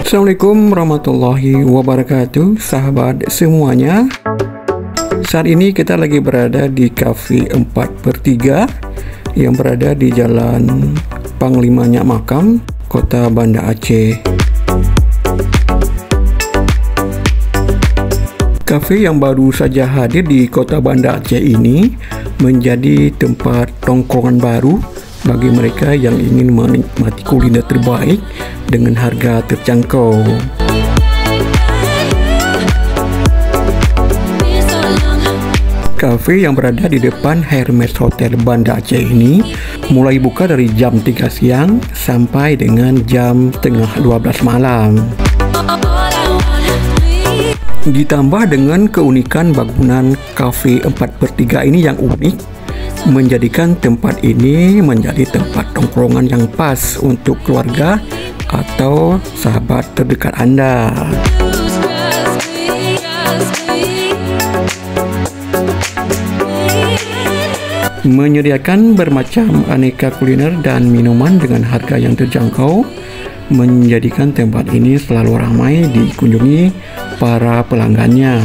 Assalamualaikum warahmatullahi wabarakatuh, sahabat semuanya. Saat ini kita lagi berada di Cafe 4/3 yang berada di Jalan Panglima Nyak Makam, Kota Banda Aceh. Cafe yang baru saja hadir di Kota Banda Aceh ini menjadi tempat tongkrongan baru bagi mereka yang ingin menikmati kuliner terbaik dengan harga terjangkau. Cafe yang berada di depan Hermes Hotel Banda Aceh ini mulai buka dari jam 3 siang sampai dengan jam tengah 12 malam. Ditambah dengan keunikan bangunan Cafe 4/3 ini yang unik, menjadikan tempat ini menjadi tempat tongkrongan yang pas untuk keluarga atau sahabat terdekat Anda. Menyediakan bermacam aneka kuliner dan minuman dengan harga yang terjangkau, menjadikan tempat ini selalu ramai dikunjungi para pelanggannya.